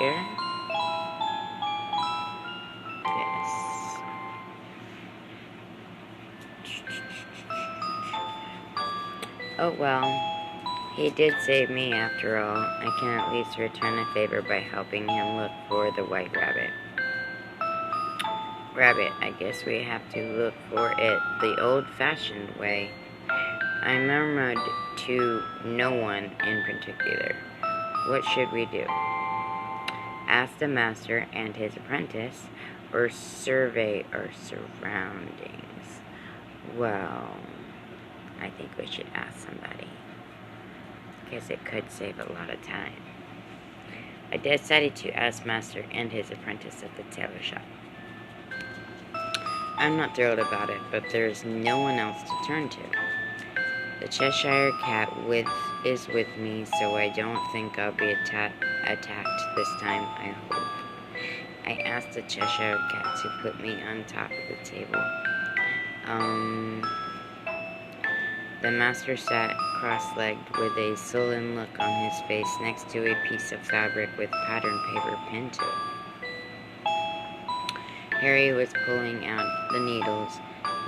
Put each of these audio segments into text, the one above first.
here? Yes. Oh well, he did save me after all. I can at least return a favor by helping him look for the white rabbit. Rabbit, I guess we have to look for it the old-fashioned way. I murmured to no one in particular. What should we do? Ask the master and his apprentice, or survey our surroundings? Well, I think we should ask somebody, because it could save a lot of time. I decided to ask master and his apprentice at the tailor shop. I'm not thrilled about it, but there's no one else to turn to. The Cheshire Cat is with me, so I don't think I'll be attacked this time, I hope. I asked the Cheshire Cat to put me on top of the table. The master sat cross-legged with a sullen look on his face next to a piece of fabric with pattern paper pinned to it. Harry was pulling out the needles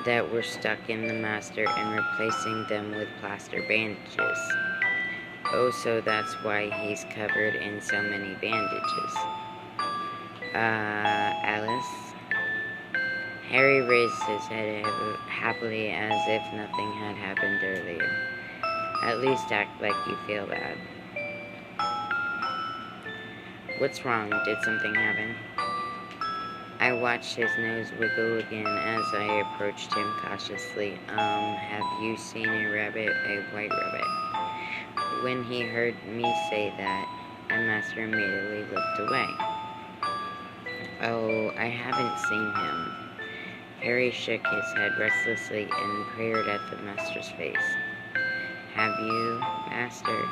that were stuck in the master and replacing them with plaster bandages. Oh, so that's why he's covered in so many bandages. Alice? Harry raised his head happily as if nothing had happened earlier. At least act like you feel bad. What's wrong? Did something happen? I watched his nose wiggle again as I approached him cautiously. Have you seen a white rabbit? When he heard me say that, the master immediately looked away. Oh, I haven't seen him. Harry shook his head restlessly and peered at the master's face. Have you, master?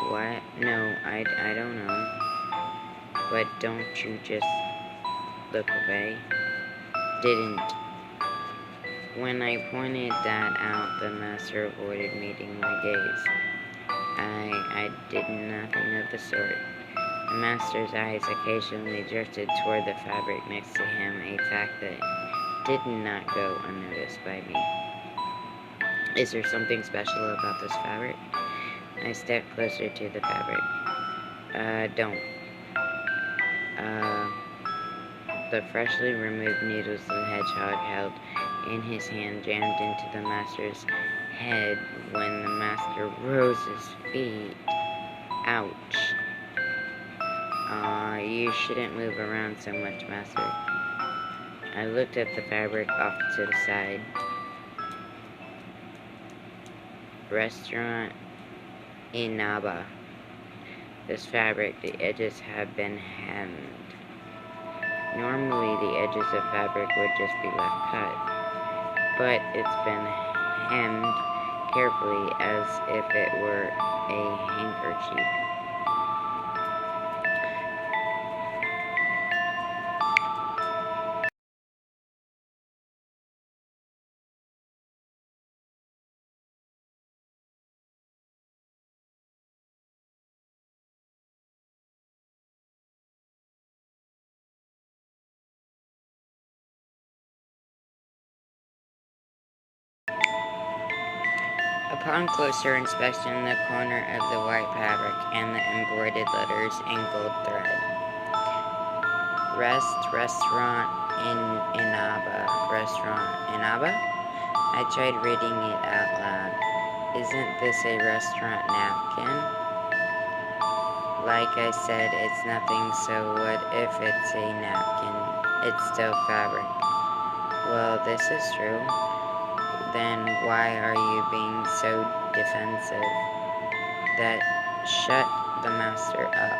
What? No, I don't know. But don't you just look away? Didn't. When I pointed that out, the master avoided meeting my gaze. I did nothing of the sort. The master's eyes occasionally drifted toward the fabric next to him, a fact that did not go unnoticed by me. Is there something special about this fabric? I stepped closer to the fabric. Don't. The freshly removed needles the hedgehog held in his hand jammed into the master's head when the master rose his feet. Ouch. You shouldn't move around so much, master. I looked at the fabric off to the side. Restaurant Inaba. This fabric, the edges have been hemmed. Normally, the edges of fabric would just be left cut, but it's been hemmed carefully as if it were a handkerchief. Upon closer inspection, the corner of the white fabric and the embroidered letters in gold thread. Restaurant Inaba? I tried reading it out loud. Isn't this a restaurant napkin? Like I said, it's nothing, so what if it's a napkin? It's still fabric. Well, this is true. Then why are you being so defensive? That shut the master up.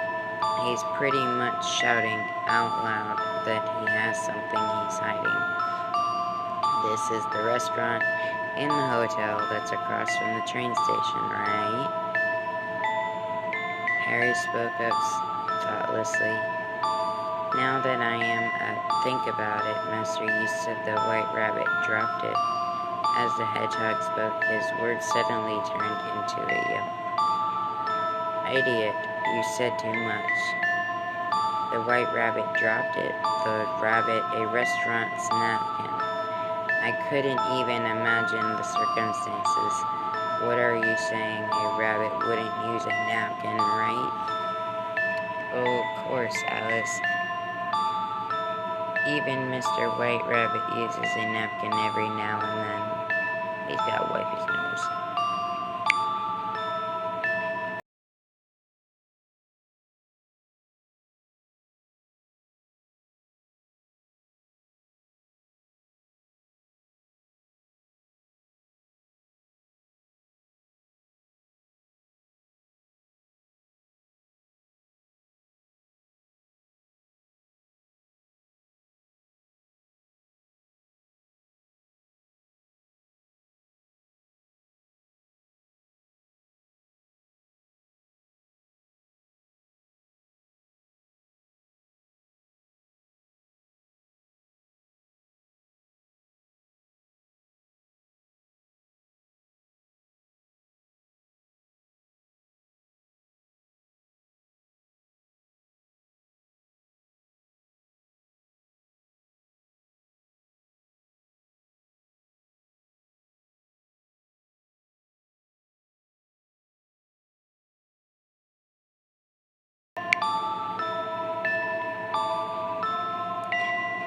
He's pretty much shouting out loud that he has something he's hiding. This is the restaurant in the hotel that's across from the train station, right? Harry spoke up thoughtlessly. Now that I think about it, master, you said the white rabbit dropped it. As the hedgehog spoke, his words suddenly turned into a yelp. Idiot, you said too much. The White Rabbit dropped the rabbit a restaurant's napkin. I couldn't even imagine the circumstances. What are you saying? A rabbit wouldn't use a napkin, right? Oh, of course, Alice. Even Mr. White Rabbit uses a napkin every now and then. He's gotta wipe his nose.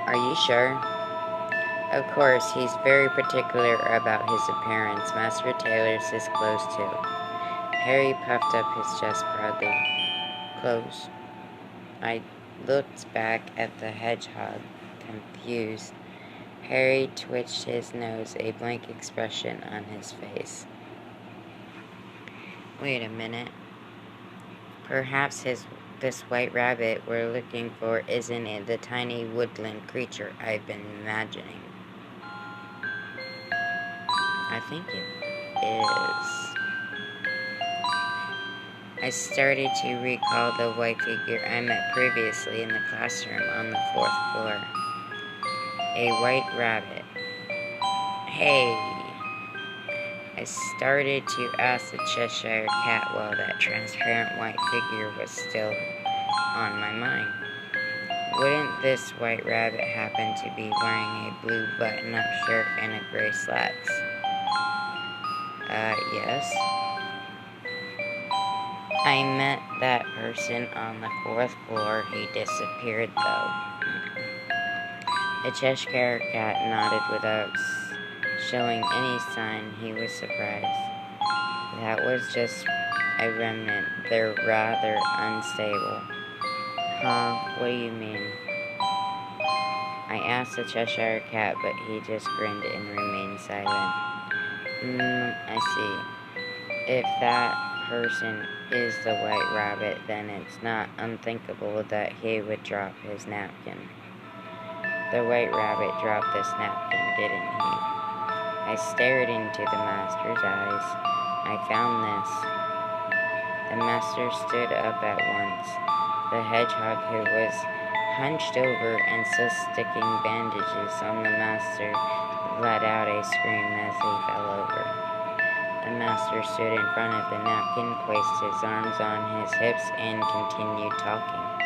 Are you sure? Of course, he's very particular about his appearance. Master tailors his clothes too. Harry puffed up his chest proudly. Clothes. I looked back at the hedgehog, confused. Harry twitched his nose, a blank expression on his face. Wait a minute. Perhaps this white rabbit we're looking for isn't it the tiny woodland creature I've been imagining? I think it is. I started to recall the white figure I met previously in the classroom on the 4th floor. A white rabbit. Hey! I started to ask the Cheshire Cat while that transparent white figure was still on my mind. Wouldn't this white rabbit happen to be wearing a blue button-up shirt and a gray slacks? Yes. I met that person on the 4th floor. He disappeared, though. The Cheshire Cat nodded without showing any sign he was surprised. That was just a remnant. They're rather unstable. Huh? What do you mean? I asked the Cheshire Cat, but he just grinned and remained silent. I see. If that person is the White Rabbit, then it's not unthinkable that he would drop his napkin. The White Rabbit dropped this napkin, didn't he? I stared into the master's eyes. I found this. The master stood up at once. The hedgehog, who was hunched over and still sticking bandages on the master, let out a scream as he fell over. The master stood in front of the napkin, placed his arms on his hips, and continued talking.